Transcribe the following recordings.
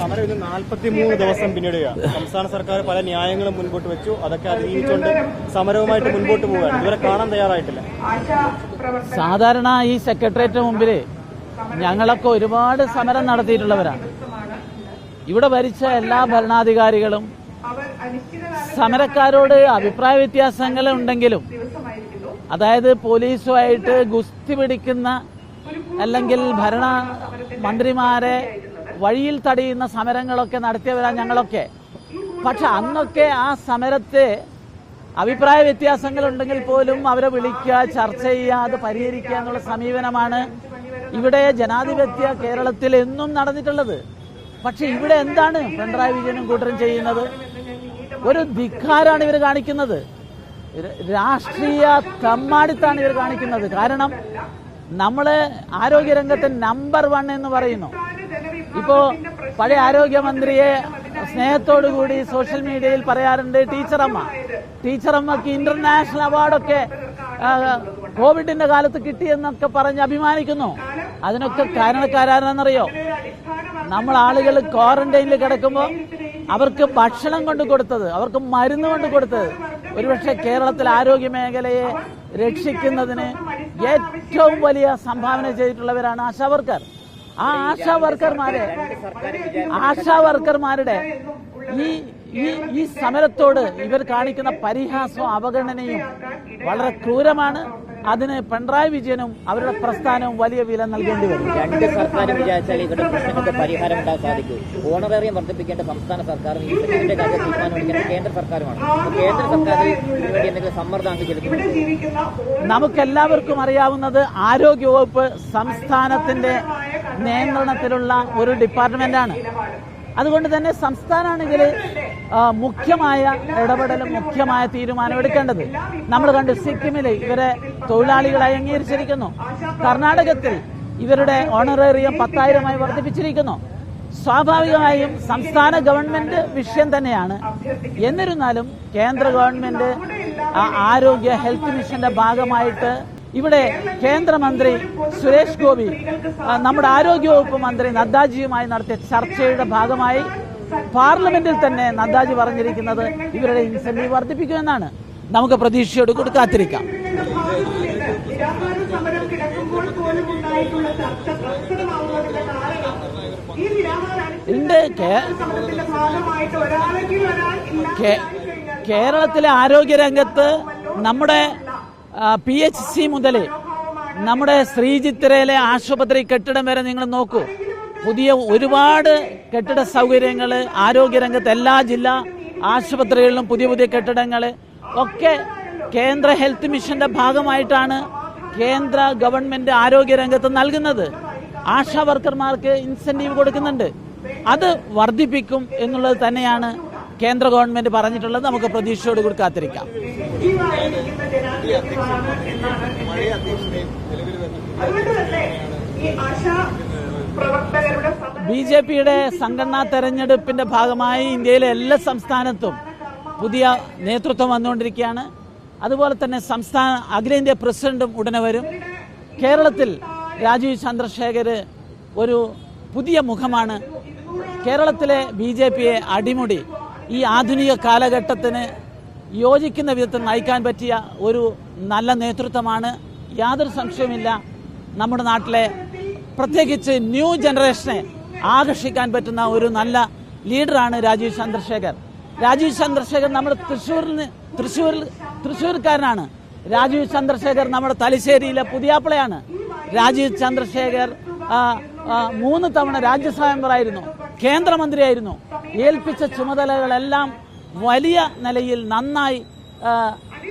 സമരം ഇന്ന് 43 ദിവസം പിന്നിടുകയാണ്. സംസ്ഥാന സർക്കാർ പല ന്യായങ്ങളും മുൻപോട്ട് വെച്ചു. അതൊക്കെ അതിജീവിച്ചുകൊണ്ട് സമരവുമായിട്ട് മുൻപോട്ട് പോവുകയാണ്. ഇതുവരെ കാണാൻ തയ്യാറായിട്ടില്ല. സാധാരണ ഈ സെക്രട്ടേറിയറ്റിന് മുമ്പിൽ ഞങ്ങളൊക്കെ ഒരുപാട് സമരം നടത്തിയിട്ടുള്ളവരാണ്. ഇവിടെ ഭരിച്ച എല്ലാ ഭരണാധികാരികളും സമരക്കാരോട് അഭിപ്രായ വ്യത്യാസങ്ങൾ ഉണ്ടെങ്കിലും, അതായത് പോലീസുമായിട്ട് ഗുസ്തി പിടിക്കുന്ന അല്ലെങ്കിൽ ഭരണ മന്ത്രിമാരെ വഴിയിൽ തടയുന്ന സമരങ്ങളൊക്കെ നടത്തിയവരാണ് ഞങ്ങളൊക്കെ. പക്ഷെ അന്നൊക്കെ ആ സമരത്തെ അഭിപ്രായ വ്യത്യാസങ്ങൾ ഉണ്ടെങ്കിൽ പോലും അവരെ വിളിക്കുക, ചർച്ച ചെയ്യുക, അത് പരിഹരിക്കുക എന്നുള്ള സമീപനമാണ് ഇവിടെ ജനാധിപത്യ കേരളത്തിൽ എന്നും നടന്നിട്ടുള്ളത്. പക്ഷെ ഇവിടെ എന്താണ് പിണറായി വിജയനും കൂട്ടരും ചെയ്യുന്നത്? ഒരു ധിക്കാരാണ് ഇവർ കാണിക്കുന്നത്. രാഷ്ട്രീയ തമ്മാടിത്താണ് ഇവർ കാണിക്കുന്നത്. കാരണം നമ്മള് ആരോഗ്യരംഗത്തെ നമ്പർ 1 എന്ന് പറയുന്നു. ഇപ്പോ പഴയ ആരോഗ്യമന്ത്രിയെ സ്നേഹത്തോടുകൂടി സോഷ്യൽ മീഡിയയിൽ പറയാറുണ്ട് ടീച്ചറമ്മക്ക് ഇന്റർനാഷണൽ അവാർഡൊക്കെ കോവിഡിന്റെ കാലത്ത് കിട്ടിയെന്നൊക്കെ പറഞ്ഞ് അഭിമാനിക്കുന്നു. അതിനൊക്കെ കാരണക്കാരാണെന്നറിയോ? നമ്മൾ ആളുകൾ ക്വാറന്റൈനിൽ കിടക്കുമ്പോൾ അവർക്ക് ഭക്ഷണം കൊണ്ട് കൊടുത്തത്, അവർക്ക് മരുന്ന് കൊണ്ട് കൊടുത്തത്, ഒരുപക്ഷെ കേരളത്തിലെ ആരോഗ്യ മേഖലയെ രക്ഷിക്കുന്നതിന് ഏറ്റവും വലിയ സംഭാവന ചെയ്തിട്ടുള്ളവരാണ് ആശാവർക്കർ. ആ ആശാവർക്കർമാരുടെ ഈ സമരത്തോട് ഇവർ കാണിക്കുന്ന പരിഹാസവും അവഗണനയും വളരെ ക്രൂരമാണ്. അതിന് പിണറായി വിജയനും അവരുടെ പ്രസ്ഥാനവും വലിയ വില നൽകേണ്ടി വരും. രണ്ട് സർക്കാർ വിചാരിച്ചാൽ ഇവരുടെ പ്രശ്നങ്ങൾക്ക് പരിഹാരം ഉണ്ടാകാൻ സാധിക്കും. ഓണറേറിയം വർദ്ധിപ്പിക്കേണ്ട സംസ്ഥാന സർക്കാരും ഇൻസെന്റീവിന്റെ കാര്യം തീരുമാനമെടുക്കേണ്ട കേന്ദ്ര സർക്കാരുമാണ്. കേന്ദ്ര സർക്കാർ ഇതിനുവേണ്ടി എന്തെങ്കിലും സമ്മർദ്ദം ചെലുത്തുന്നു? നമുക്കെല്ലാവർക്കും അറിയാവുന്നത് ആരോഗ്യവകുപ്പ് സംസ്ഥാനത്തിന്റെ നിയന്ത്രണത്തിലുള്ള ഒരു ഡിപ്പാർട്ട്മെന്റാണ്. അതുകൊണ്ട് തന്നെ സംസ്ഥാനമാണ് ഇതിൽ മുഖ്യമായ ഇടപെടലും മുഖ്യമായ തീരുമാനം എടുക്കേണ്ടത്. നമ്മൾ കണ്ടു, സിക്കിമിൽ ഇവരെ തൊഴിലാളികളായി അംഗീകരിച്ചിരിക്കുന്നു. കർണാടകത്തിൽ ഇവരുടെ ഓണറേറിയം 10,000 വർദ്ധിപ്പിച്ചിരിക്കുന്നു. സ്വാഭാവികമായും സംസ്ഥാന ഗവൺമെന്റ് വിഷയം തന്നെയാണ്. എന്നിരുന്നാലും കേന്ദ്ര ഗവൺമെന്റ് ആരോഗ്യ ഹെൽത്ത് മിഷന്റെ ഭാഗമായിട്ട് ഇവിടെ കേന്ദ്രമന്ത്രി സുരേഷ് ഗോപി നമ്മുടെ ആരോഗ്യവകുപ്പ് മന്ത്രി നദ്ദാജിയുമായി നടത്തിയ ചർച്ചയുടെ ഭാഗമായി പാർലമെന്റിൽ തന്നെ നദ്ദാജി പറഞ്ഞിരിക്കുന്നത് ഇവരുടെ ഇൻസെന്റീവ് വർദ്ധിപ്പിക്കുമെന്നാണ്. നമുക്ക് പ്രതീക്ഷയോട് കൂടി കാത്തിരിക്കാം. കേരളത്തിലെ ആരോഗ്യരംഗത്ത് നമ്മുടെ PHC മുതൽ നമ്മുടെ ശ്രീചിത്രയിലെ ആശുപത്രി കെട്ടിടം വരെ നിങ്ങൾ നോക്കൂ. പുതിയ ഒരുപാട് കെട്ടിട സൗകര്യങ്ങൾ ആരോഗ്യരംഗത്ത് എല്ലാ ജില്ലാ ആശുപത്രികളിലും പുതിയ പുതിയ കെട്ടിടങ്ങൾ ഒക്കെ കേന്ദ്ര ഹെൽത്ത് മിഷന്റെ ഭാഗമായിട്ടാണ് കേന്ദ്ര ഗവൺമെന്റ് ആരോഗ്യരംഗത്ത് നൽകുന്നത്. ആശാ വർക്കർമാർക്ക് ഇൻസെന്റീവ് കൊടുക്കുന്നുണ്ട്. അത് വർദ്ധിപ്പിക്കും എന്നുള്ളത് തന്നെയാണ് കേന്ദ്ര ഗവൺമെന്റ് പറഞ്ഞിട്ടുള്ളത്. നമുക്ക് പ്രതീക്ഷയോട് കൂടി കാത്തിരിക്കാം. BJPയുടെ സംഘടനാ തെരഞ്ഞെടുപ്പിന്റെ ഭാഗമായി ഇന്ത്യയിലെ എല്ലാ സംസ്ഥാനത്തും പുതിയ നേതൃത്വം വന്നുകൊണ്ടിരിക്കുകയാണ്. അതുപോലെ തന്നെ സംസ്ഥാന അഖിലേന്ത്യാ പ്രസിഡന്റും ഉടനെ വരും. കേരളത്തിൽ രാജീവ് ചന്ദ്രശേഖർ ഒരു പുതിയ മുഖമാണ്. കേരളത്തിലെ BJPയെ അടിമുടി ഈ ആധുനിക കാലഘട്ടത്തിന് യോജിക്കുന്ന വിധത്തിൽ നയിക്കാൻ പറ്റിയ ഒരു നല്ല നേതൃത്വമാണ്. യാതൊരു സംശയവുമില്ല. നമ്മുടെ നാട്ടിലെ പ്രത്യേകിച്ച് ന്യൂ ജനറേഷനെ ആകർഷിക്കാൻ പറ്റുന്ന ഒരു നല്ല ലീഡറാണ് രാജീവ് ചന്ദ്രശേഖർ. രാജീവ് ചന്ദ്രശേഖർ നമ്മുടെ തൃശ്ശൂർക്കാരനാണ്. രാജീവ് ചന്ദ്രശേഖർ നമ്മുടെ തലശ്ശേരിയിലെ പുതിയാപ്പിളയാണ്. രാജീവ് ചന്ദ്രശേഖർ 3 തവണ രാജ്യസഭാ മെമ്പറായിരുന്നു, കേന്ദ്രമന്ത്രിയായിരുന്നു. ഏൽപ്പിച്ച ചുമതലകളെല്ലാം വലിയ നിലയിൽ നന്നായി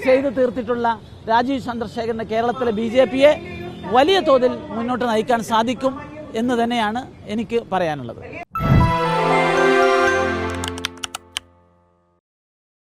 ചെയ്തു തീർത്തിട്ടുള്ള രാജീവ് ചന്ദ്രശേഖറിന് കേരളത്തിലെ BJPയെ വലിയ തോതിൽ മുന്നോട്ട് നയിക്കാൻ സാധിക്കും എന്ന് തന്നെയാണ് എനിക്ക് പറയാനുള്ളത്.